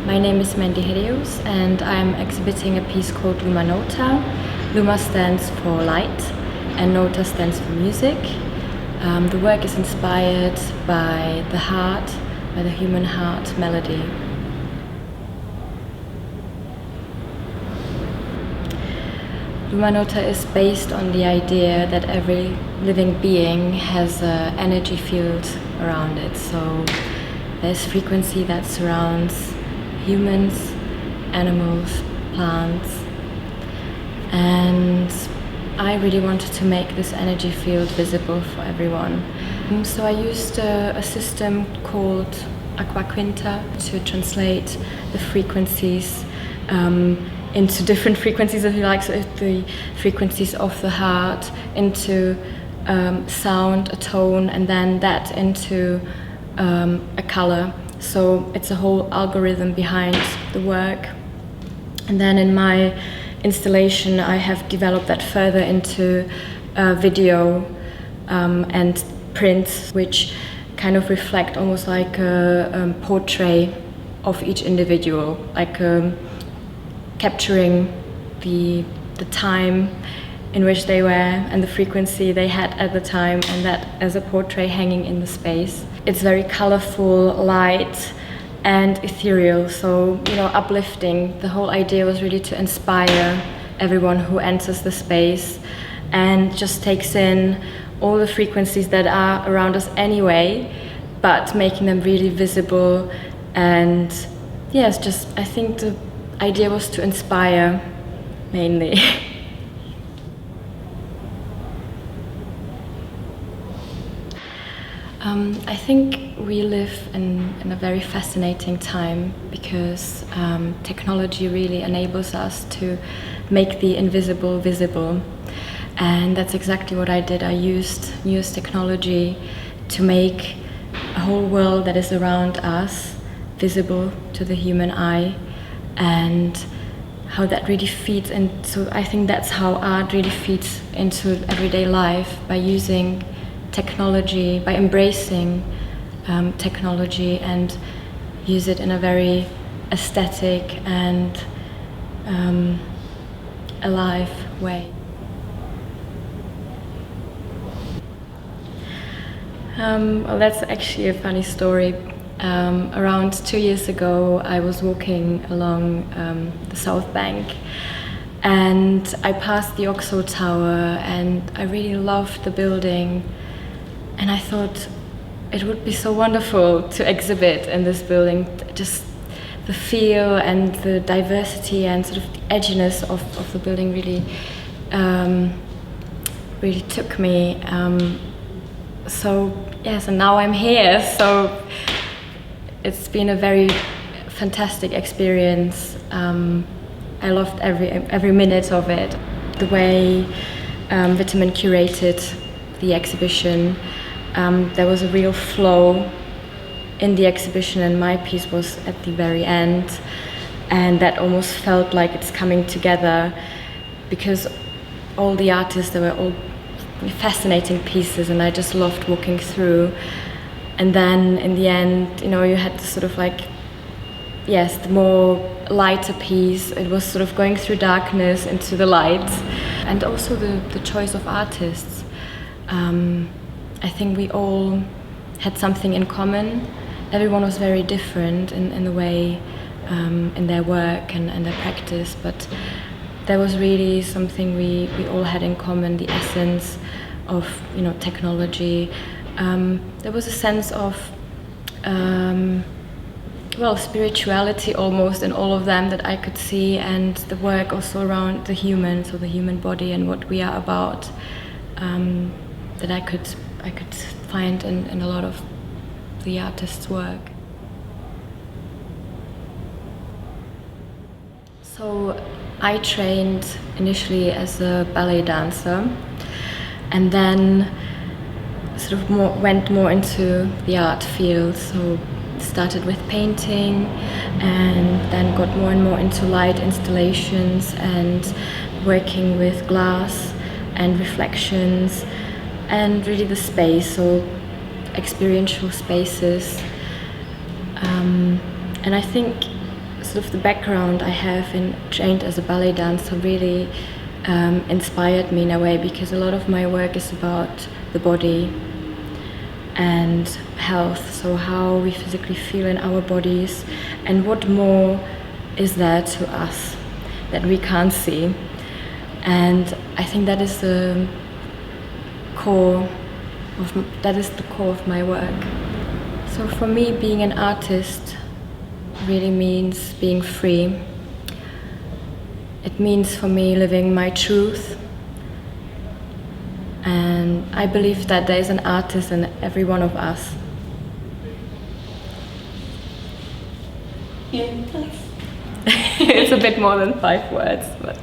My name is Mandy Hreus and I'm exhibiting a piece called Luma Nota. Luma stands for light and Nota stands for music. The work is inspired by the heart, by the human heart melody. Luma Nota is based on the idea that every living being has an energy field around it. So there's frequency that surrounds humans, animals, plants, and I really wanted to make this energy field visible for everyone. So I used a system called Aqua Quinta to translate the frequencies into different frequencies, if you like, so the frequencies of the heart into sound, a tone, and then that into a color. So it's a whole algorithm behind the work. And then in my installation I have developed that further into video and prints, which kind of reflect almost like a portrait of each individual, like capturing the time in which they were and the frequency they had at the time, and that as a portrait hanging in the space. It's very colorful, light and ethereal, so uplifting. The whole idea was really to inspire everyone who enters the space and just takes in all the frequencies that are around us anyway, but making them really visible. And yes, just I think the idea was to inspire mainly. I think we live in a very fascinating time because technology really enables us to make the invisible visible, and that's exactly what I did. I used technology to make a whole world that is around us visible to the human eye, and how that really feeds into, I think that's how art really feeds into everyday life, by using technology, by embracing technology and use it in a very aesthetic and alive way. Well, that's actually a funny story. Around 2 years ago I was walking along the South Bank and I passed the Oxo Tower, and I really loved the building. And I thought it would be so wonderful to exhibit in this building. Just the feel and the diversity and sort of the edginess of the building really really took me. So yes, and now I'm here. So it's been a very fantastic experience. I loved every minute of it. The way Vitamin curated the exhibition. There was a real flow in the exhibition, and my piece was at the very end, and that almost felt like it's coming together because all the artists, they were all fascinating pieces, and I just loved walking through. And then in the end, you had to sort of like, yes, the more lighter piece, it was sort of going through darkness into the light. And also the choice of artists. I think we all had something in common. Everyone was very different in the way, in their work and their practice, but there was really something we all had in common, the essence of technology. There was a sense of spirituality almost in all of them that I could see, and the work also around the human, so the human body and what we are about, that I could find in a lot of the artist's work. So I trained initially as a ballet dancer, and then sort of went more into the art field. So started with painting and then got more and more into light installations and working with glass and reflections and really the space, so experiential spaces. And I think sort of the background I have in trained as a ballet dancer really inspired me in a way, because a lot of my work is about the body and health, so how we physically feel in our bodies, and what more is there to us that we can't see. And I think that is the core of my work. So for me, being an artist really means being free. It means for me living my truth. And I believe that there is an artist in every one of us. Yeah, nice. It's a bit more than 5 words, but